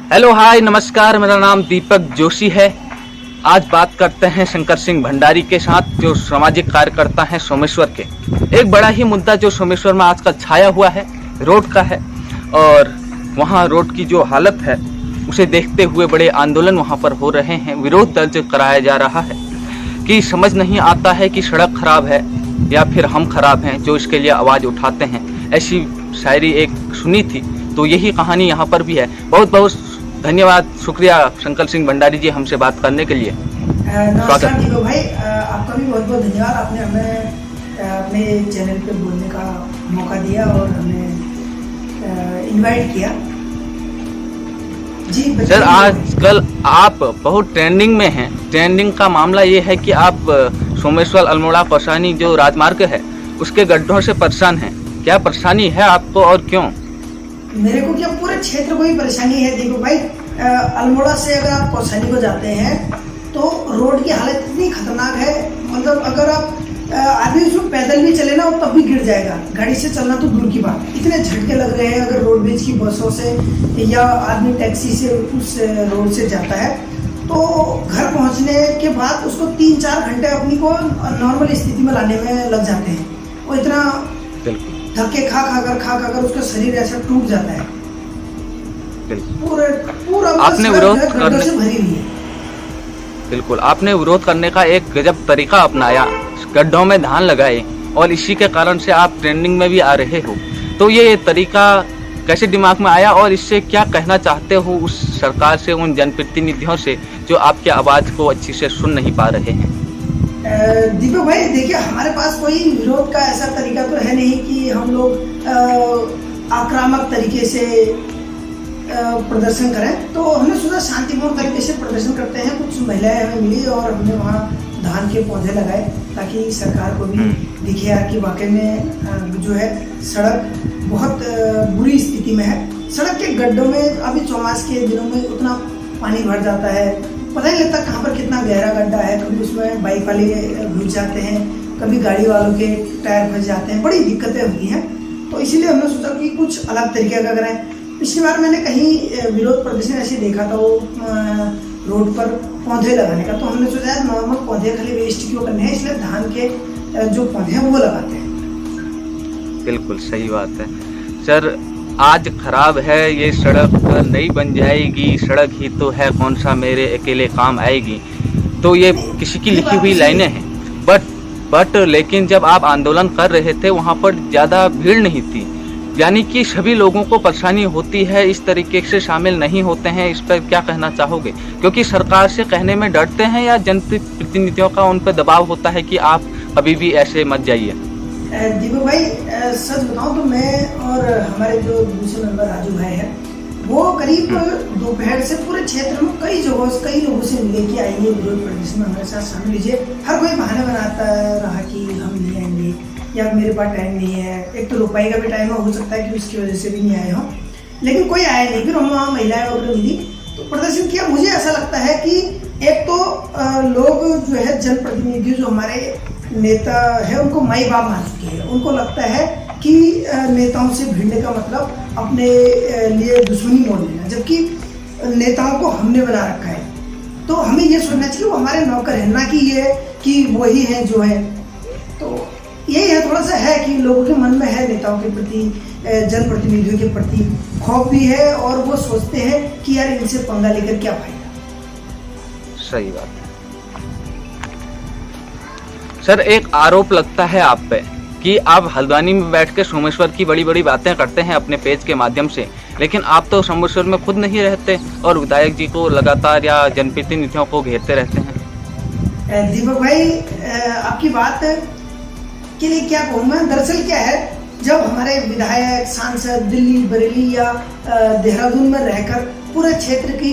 Hello hi नमस्कार, मेरा नाम दीपक जोशी है। आज बात करते हैं शंकर सिंह भंडारी के साथ, जो सामाजिक कार्यकर्ता हैं सोमेश्वर के। एक बड़ा ही मुद्दा जो सोमेश्वर में आजकल छाया हुआ है, रोड का है। और वहाँ रोड की जो हालत है उसे देखते हुए बड़े आंदोलन वहाँ पर हो रहे हैं, विरोध दर्ज कराया जा रहा है कि समझ नहीं आता है कि सड़क खराब है या फिर हम खराब हैं जो इसके लिए आवाज़ उठाते हैं। ऐसी शायरी एक सुनी थी, तो यही कहानी यहाँ पर भी है। बहुत बहुत धन्यवाद, शुक्रिया शंकर सिंह भंडारी जी हमसे बात करने के लिए। नमस्कार दीपक भाई, आपका भी बहुत बहुत धन्यवाद। आपने हमें अपने चैनल पे बोलने का मौका दिया और हमें इनवाइट किया। जी सर, आजकल आप बहुत ट्रेंडिंग में हैं। ट्रेंडिंग का मामला ये है कि आप सोमेश्वर अल्मोड़ा कौसानी जो राजमार्ग है उसके गड्ढों से परेशान हैं। क्या परेशानी है आपको और क्यों? मेरे को क्या, पूरे क्षेत्र को ही परेशानी है दीपक भाई। अल्मोड़ा से अगर आप कौसानी को जाते हैं तो रोड की हालत इतनी खतरनाक है, मतलब अगर आप आदमी उसमें पैदल भी चले ना तब भी गिर जाएगा। गाड़ी से चलना तो दूर की बात, इतने झटके लग रहे हैं। अगर रोडवेज की बसों से या आदमी टैक्सी से उस रोड से जाता है तो घर पहुंचने के बाद उसको 3-4 घंटे अपनी को नॉर्मल स्थिति में लाने में लग जाते हैं। वो इतना धक्के खा कर उसका शरीर ऐसा टूट जाता है। पूरा आपने विरोध करने से भरी हुई है। बिल्कुल, आपने विरोध करने का एक गजब तरीका अपनाया, गड्ढों में धान लगाए, और इसी के कारण से आप ट्रेंडिंग में भी आ रहे हो। तो ये तरीका कैसे दिमाग में आया और इससे क्या कहना चाहते हो उस सरकार से, उन जनप्रतिनिधियों से जो आपकी आवाज़ को अच्छी से सुन नहीं पा रहे हैं? दीपक भाई देखिए, हमारे पास कोई विरोध का ऐसा तरीका तो है नहीं कि हम लोग आक्रामक तरीके से प्रदर्शन करें। तो हमने सोचा शांतिपूर्ण तरीके से प्रदर्शन करते हैं। कुछ महिलाएं हमें मिली और हमने वहाँ धान के पौधे लगाए ताकि सरकार को भी दिखे यार कि वाकई में जो है सड़क बहुत बुरी स्थिति में है। सड़क के गड्ढों में अभी चौमास के दिनों में उतना पानी भर जाता है, पता नहीं लगता कहाँ पर कितना गहरा गड्ढा है। कभी उसमें बाइक वाले घुस जाते हैं, कभी गाड़ी वालों के टायर फंस जाते हैं, बड़ी दिक्कतें होती हैं। तो इसीलिए हमने सोचा कि कुछ अलग तरीके का करें। पिछली बार मैंने कहीं विरोध प्रदर्शन ऐसे देखा था, वो रोड पर पौधे लगाने का। तो हमने सोचा यार नॉर्मल पौधे खाली वेस्ट क्यों करने हैं, इसलिए धान के जो पौधे हैं वो लगाते हैं। बिल्कुल सही बात है सर। आज खराब है ये सड़क, नई बन जाएगी सड़क ही तो है, कौन सा मेरे अकेले काम आएगी। तो ये किसी की लिखी हुई लाइनें हैं। बट लेकिन जब आप आंदोलन कर रहे थे वहाँ पर ज़्यादा भीड़ नहीं थी, यानी कि सभी लोगों को परेशानी होती है, इस तरीके से शामिल नहीं होते हैं। इस पर क्या कहना चाहोगे? क्योंकि सरकार से कहने में डरते हैं या जनप्रतिनिधियों का उन पर दबाव होता है कि आप अभी भी ऐसे मत जाइए? दीपक भाई सच बताऊं तो मैं और हमारे जो दूसरे मेंबर राजू भाई हैं, वो करीब दोपहर से पूरे क्षेत्र में कई लोगों से मिले कि आइए विरोध प्रदर्शन में हमारे साथ शामिल लीजिए। हर कोई बहाने बनाता रहा कि हम नहीं आएंगे या मेरे पास टाइम नहीं है। एक तो रुपये का भी टाइम हो सकता है कि उसकी वजह से भी नहीं आए हों, लेकिन कोई आया नहीं। फिर हम वहाँ महिलाएं वगैरह मिली तो प्रदर्शन किया। मुझे ऐसा लगता है कि एक तो लोग जो है जनप्रतिनिधि जो हमारे नेता है उनको माई बाप मान चुके हैं। उनको लगता है कि नेताओं से भिड़ने का मतलब अपने लिए दुश्मनी मोल लेना, जबकि नेताओं को हमने बना रखा है। तो हमें ये सोचना चाहिए वो हमारे नौकर है, ना कि ये कि वही हैं जो है। तो यही है, थोड़ा सा है कि लोगों के मन में है नेताओं के प्रति, जनप्रतिनिधियों के प्रति खौफ भी है, और वो सोचते हैं कि यार इनसे पंगा लेकर क्या फायदा। सही बात है सर। एक आरोप लगता है आप पे कि आप हल्द्वानी में बैठ के सोमेश्वर की बड़ी बड़ी बातें करते हैं अपने पेज के माध्यम से, लेकिन आप तो सोमेश्वर में खुद नहीं रहते और विधायक जी को लगातार या जनप्रतिनिधियों को घेरते रहते हैं। दीपक भाई आपकी बात के लिए क्या कहूँ मैं। दरअसल क्या है, जब हमारे विधायक सांसद दिल्ली, बरेली या देहरादून में रहकर पूरे क्षेत्र की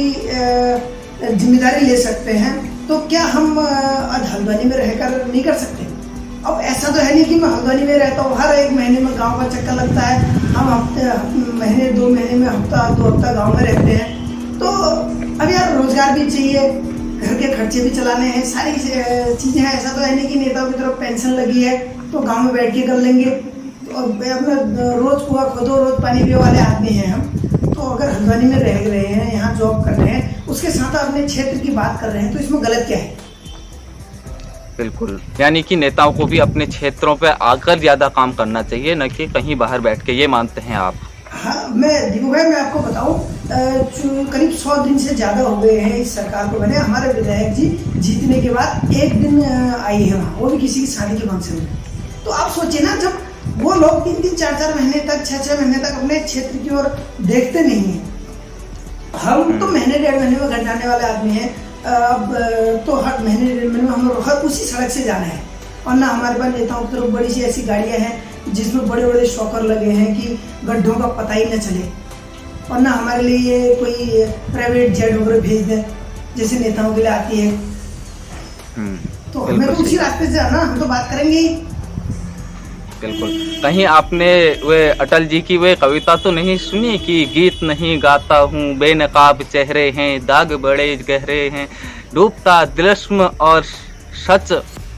जिम्मेदारी ले सकते हैं, तो क्या हम आज हल्द्वानी में रहकर नहीं कर सकते? अब ऐसा तो है नहीं कि मैं हल्द्वानी में रहता हूँ, हर एक महीने में गांव का चक्कर लगता है। हम महीने 2 महीने में हफ्ता 2 हफ्ता गांव में रहते हैं। तो अब यार रोजगार भी चाहिए, घर के खर्चे भी चलाने हैं, सारी चीज़ें हैं। ऐसा तो है नहीं कि नेताओं की तरफ पेंशन लगी है तो गांव में बैठ के कर लेंगे। तो अपना रोज कुआ खोदो रोज पानी पियो वाले आदमी हैं हम। तो अगर अगर हल्द्वानी में रह रहे हैं, यहाँ जॉब कर रहे हैं, उसके साथ अपने क्षेत्र की बात कर रहे हैं, तो इसमें गलत क्या है? बिल्कुल, यानी कि नेताओं को भी अपने क्षेत्रों पे आकर ज़्यादा काम करना चाहिए, न कि कहीं बाहर बैठ के, ये मानते हैं आप? हाँ, मैं दीपू भाई मैं आपको बताऊं, करीब 100 दिन से ज़्यादा हो गए हैं इस सरकार को बने। हमारे विधायक जी जीतने के बाद एक दिन आई है वहाँ, वो भी किसी की शादी के फंक्शन में। तो आप सोचिए ना, जब वो लोग 3-3, 4-4 महीने तक, 6-6 महीने तक अपने क्षेत्र की ओर देखते नहीं हैं। हम तो महीने 1.5 महीने में घर जाने वाले आदमी हैं। अब तो हर महीने 1.5 महीने में हम लोग हर उसी सड़क से जाना है, और ना हमारे पास नेताओं की तरफ बड़ी सी ऐसी गाड़ियाँ हैं जिसमें बड़े बड़े शॉकर लगे हैं कि गड्ढों का पता ही न चले, और ना हमारे लिए कोई प्राइवेट जेट वगैरह भेज दें जैसे नेताओं के लिए आती है। तो हमें तो उसी रास्ते से जाना, हम तो बात करेंगे ही। बिल्कुल। कहीं आपने वे अटल जी की वे कविता तो नहीं सुनी कि गीत नहीं गाता हूँ, बेनकाब चेहरे हैं, दाग बड़े गहरे हैं, डूबता दिलस्म और सच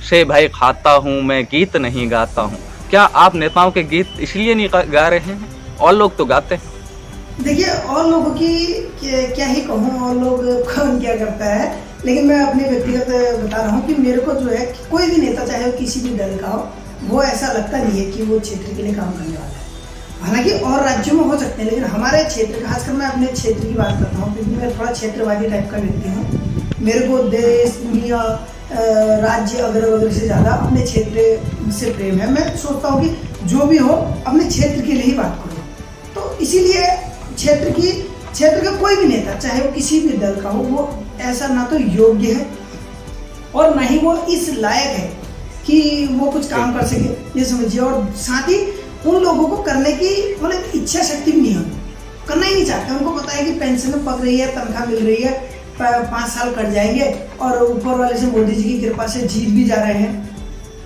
से भय खाता हूँ, मैं गीत नहीं गाता हूँ। क्या आप नेताओं के गीत इसलिए नहीं गा रहे हैं? और लोग तो गाते हैं। देखिए, और लोगों की क्या ही कहूँ, और लोग कौन क्या करता है, लेकिन मैं अपने व्यक्तिगत बता रहा हूँ कि मेरे को जो है कोई भी नेता, चाहे वो किसी भी दल का हो, वो ऐसा लगता नहीं है कि वो क्षेत्र के लिए काम करने वाला है। हालांकि और राज्यों में हो सकते हैं, लेकिन हमारे क्षेत्र, खासकर मैं अपने क्षेत्र की बात करता हूँ क्योंकि मैं थोड़ा क्षेत्रवादी टाइप का व्यक्ति हूँ। मेरे को देश, दुनिया, राज्य वगैरह से ज़्यादा अपने क्षेत्र से प्रेम है। मैं सोचता हूँ कि जो भी हो अपने क्षेत्र के लिए ही बात करो। तो इसीलिए क्षेत्र का कोई भी नेता, चाहे वो किसी भी दल का हो, वो ऐसा ना तो योग्य है और ना ही वो इस लायक है कि वो कुछ काम कर सके, ये समझिए। और साथ ही उन लोगों को करने की मतलब इच्छा शक्ति भी नहीं होती, करना ही नहीं चाहते। उनको पता है कि पेंशन पक रही है, तनख्वाह मिल रही है, 5 साल कट जाएंगे और ऊपर वाले से मोदी जी की कृपा से जीत भी जा रहे हैं।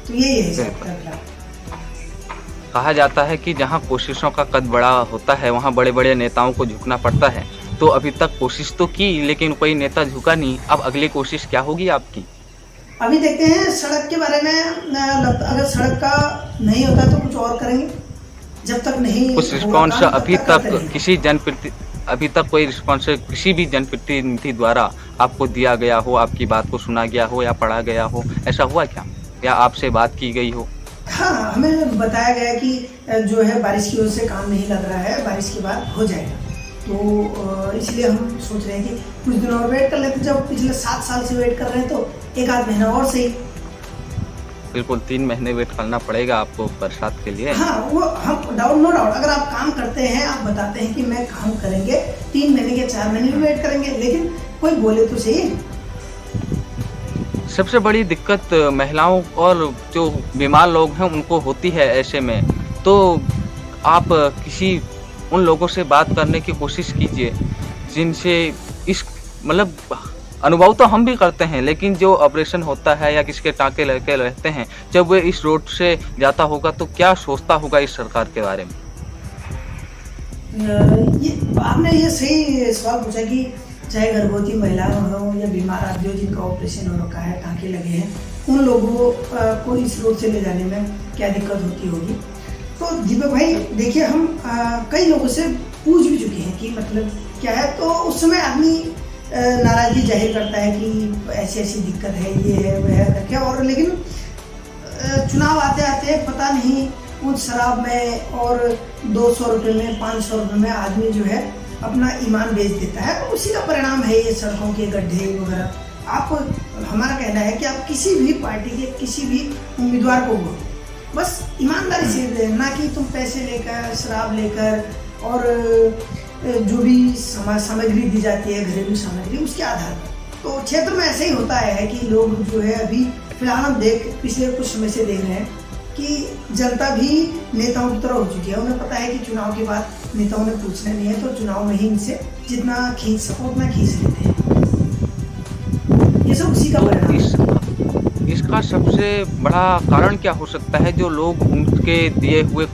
तो यही है। कहा जाता है कि जहां कोशिशों का कद बड़ा होता है वहां बड़े बड़े नेताओं को झुकना पड़ता है। तो अभी तक कोशिश तो की, लेकिन कोई नेता झुका नहीं। अब अगली कोशिश क्या होगी आपकी? अभी देखते हैं सड़क के बारे में। अगर सड़क का नहीं होता तो कुछ और करेंगे, जब तक नहीं कुछ रिस्पॉन्स अभी तक कोई रिस्पॉन्स किसी भी जनप्रतिनिधि द्वारा आपको दिया गया हो, आपकी बात को सुना गया हो या पढ़ा गया हो, ऐसा हुआ क्या? या आपसे बात की गई हो? हाँ, हमें बताया गया कि जो है बारिश की वजह से काम नहीं लग रहा है, बारिश के बाद हो जाएगा। तो इसलिए हम सोच रहे हैं कि कुछ दिन और वेट कर लेते। जब पिछले 7 साल से वेट कर रहे हैं तो 1-8 महीना और सही। बिल्कुल 3 महीने वेट करना पड़ेगा आपको बरसात के लिए। हाँ, वो हम नो डाउट अगर आप काम करते हैं, आप बताते हैं कि मैं काम करेंगे, 3 महीने के 4 महीने भी वेट करेंगे, लेकिन कोई बोले तो सही। सबसे बड़ी दिक्कत महिलाओं और जो बीमार लोग हैं उनको होती है। ऐसे में तो आप किसी उन लोगों से बात करने की कोशिश कीजिए जिनसे इस मतलब अनुभव तो हम भी करते हैं, लेकिन जो ऑपरेशन होता है या किसके टाँके लगे रहते हैं, जब वे इस रोड से जाता होगा तो क्या सोचता होगा इस सरकार के बारे में? आपने ये सही सवाल पूछा कि चाहे गर्भवती महिलाएं हो या बीमार आदमी हो जिनका ऑपरेशन हो रखा है, टाँके लगे हैं, उन लोगों को इस रोड से ले जाने में क्या दिक्कत होती होगी। तो दीपक भाई देखिए, हम कई लोगों से पूछ भी चुके हैं कि मतलब क्या है। तो उस समय आदमी नाराजगी जाहिर करता है कि ऐसी ऐसी दिक्कत है, ये है वह है करके। और लेकिन चुनाव आते आते पता नहीं उन शराब में और 200 रुपये में, 500 रुपये में आदमी जो है अपना ईमान बेच देता है। तो उसी का परिणाम है ये सड़कों के गड्ढे वगैरह। आप, हमारा कहना है कि आप किसी भी पार्टी के किसी भी उम्मीदवार को वोट, बस ईमानदारी से दें, ना कि तुम पैसे लेकर, शराब लेकर और जो भी सामग्री दी जाती है, घरेलू सामग्री, उसके आधार पर। तो क्षेत्र में ऐसे ही होता है कि लोग जो है अभी फिलहाल हम पिछले कुछ समय से देख रहे हैं कि जनता भी नेताओं की तरह हो चुकी है। उन्हें पता है कि चुनाव के बाद नेताओं ने पूछना नहीं है, तो चुनाव में ही इनसे जितना खींच सको उतना खींच लेते हैं। ये सब उसी का परिणाम है। इसका सबसे बड़ा कारण क्या हो सकता है? जो लोग उनके दिए हुए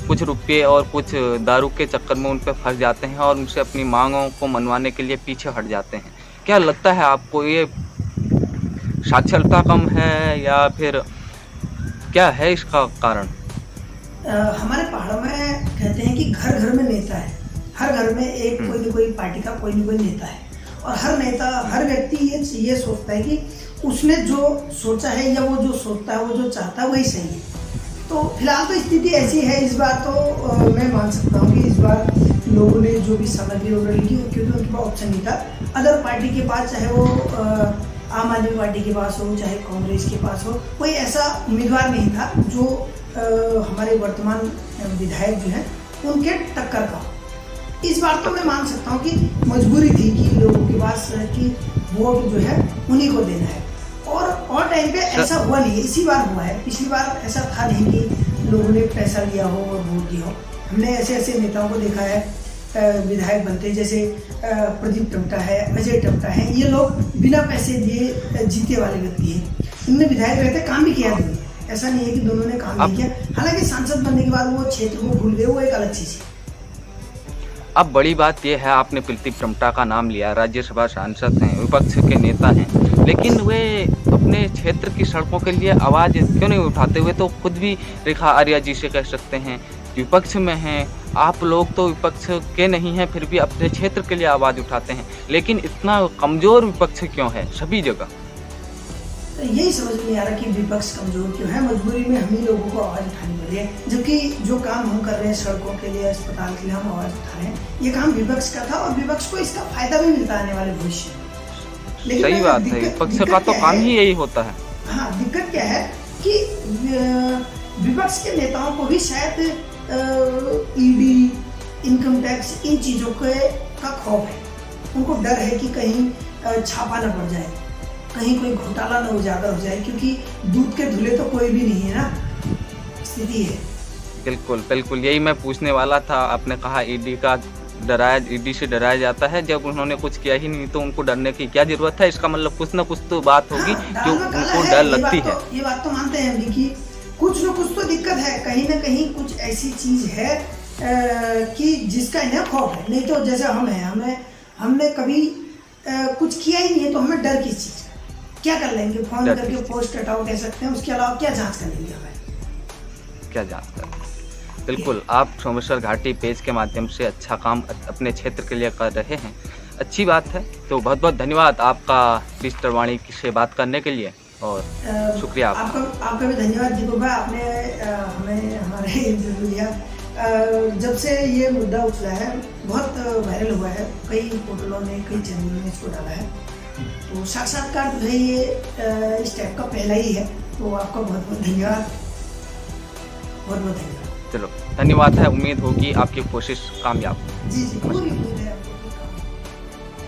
कुछ रुपये और कुछ दारू के चक्कर में उन पर फंस जाते हैं और उनसे अपनी मांगों को मनवाने के लिए पीछे हट जाते हैं। क्या लगता है आपको, ये साक्षरता कम है या फिर क्या है इसका कारण? हमारे पहाड़ों में कहते हैं कि घर घर में नेता है। हर घर में एक कोई न कोई पार्टी का कोई न कोई नेता है, और हर नेता, हर व्यक्ति ये सोचता है कि उसने जो सोचा है या वो जो सोचता है, वो जो चाहता है वही सही है। तो फिलहाल तो स्थिति ऐसी है इस बार, तो मैं मान सकता हूँ कि इस बार लोगों ने जो भी सामग्री ऑर्डर की, क्योंकि उनके पास ऑप्शन नहीं था। अदर पार्टी के पास, चाहे वो आम आदमी पार्टी के पास हो, चाहे कांग्रेस के पास हो, कोई ऐसा उम्मीदवार नहीं था जो हमारे वर्तमान विधायक जो हैं उनके टक्कर का हो। इस बार तो मैं मान सकता हूँ कि मजबूरी थी कि लोगों के पास कि वोट जो है उन्हीं को देना है, और टाइम पे ऐसा हुआ नहीं है, इसी बार हुआ है। पिछली बार ऐसा था नहीं कि लोगों ने पैसा लिया हो और वोट दिया हो। हमने ऐसे ऐसे नेताओं को देखा है विधायक बनते, जैसे प्रदीप टमटा है, अजय टमटा है, ये लोग बिना पैसे दिए जीते वाले व्यक्ति हैं। इनने विधायक रहते काम भी किया नहीं, ऐसा नहीं है कि दोनों ने काम नहीं किया। हालांकि सांसद बनने के बाद वो क्षेत्र को भूल गए, वो एक अलग चीज़ है। अब बड़ी बात यह है, आपने प्रदीप टमटा का नाम लिया, राज्यसभा सांसद हैं, विपक्ष के नेता हैं, लेकिन वे अपने क्षेत्र की सड़कों के लिए आवाज़ क्यों नहीं उठाते हुए? तो खुद भी रेखा आर्या जी से कह सकते हैं, विपक्ष में हैं आप लोग, तो विपक्ष के नहीं हैं, फिर भी अपने क्षेत्र के लिए आवाज़ उठाते हैं, लेकिन इतना कमज़ोर विपक्ष क्यों है सभी जगह? तो यही समझ नहीं आ रहा कि विपक्ष कमजोर क्यों है। मजबूरी में हम ही लोगों को आवाज़ उठानी पड़ रही है, जबकि जो काम हम कर रहे हैं सड़कों के लिए, अस्पताल के लिए हम आवाज़ उठा रहे हैं, ये काम विपक्ष का था, और विपक्ष को इसका फायदा भी मिलता है आने वाले भविष्य में। सही बात है, विपक्ष का तो काम ही यही होता है। हाँ, दिक्कत क्या है कि विपक्ष के नेताओं को भी शायद ईडी, इनकम टैक्स, इन चीज़ों का खौफ है। उनको डर है कि कहीं छापा न पड़ जाए, कहीं कोई घोटाला न उजागर हो जाए, क्योंकि दूध के धुले तो कोई भी नहीं है ना, स्थिति है। बिल्कुल बिल्कुल, यही मैं पूछने वाला था। आपने कहा ईडी से डराया जाता है, जब उन्होंने कुछ किया ही नहीं तो उनको डरने की क्या जरूरत है? इसका मतलब कुछ ना कुछ तो बात होगी जो उनको डर लगती है। ये बात तो मानते हैं हम कि कुछ न कुछ तो दिक्कत है, कहीं ना कहीं कुछ ऐसी चीज है कि जिसका इन्हें खौफ है। नहीं तो जैसे हमने कभी कुछ किया ही नहीं है, तो हमें डर किस चीज? क्या कर लेंगे? फोन करके पोस्ट हटाओ कह सकते हैं, उसके अलावा क्या जांच कर लेंगे? हमें क्या जांच कर? बिल्कुल, आप सोमेश्वर घाटी पेज के माध्यम से अच्छा काम अपने क्षेत्र के लिए कर रहे हैं, अच्छी बात है। तो बहुत बहुत धन्यवाद आपका डिजिटल वाणी से बात करने के लिए, और शुक्रिया आपका भी धन्यवाद दीपक भाई, आपने हमें हमारे इंटरव्यू लिया। जब से ये मुद्दा उछला है, बहुत वायरल हुआ है, कई पोर्टलों ने, कई चैनलों ने इसको डाला है, तो साक्षात्कार जो है ये इस टाइप का पहला ही है। तो आपका बहुत बहुत धन्यवाद, बहुत बहुत धन्यवाद। चलो, धन्यवाद है। उम्मीद होगी आपकी कोशिश कामयाब। जी, पूरी उम्मीद है।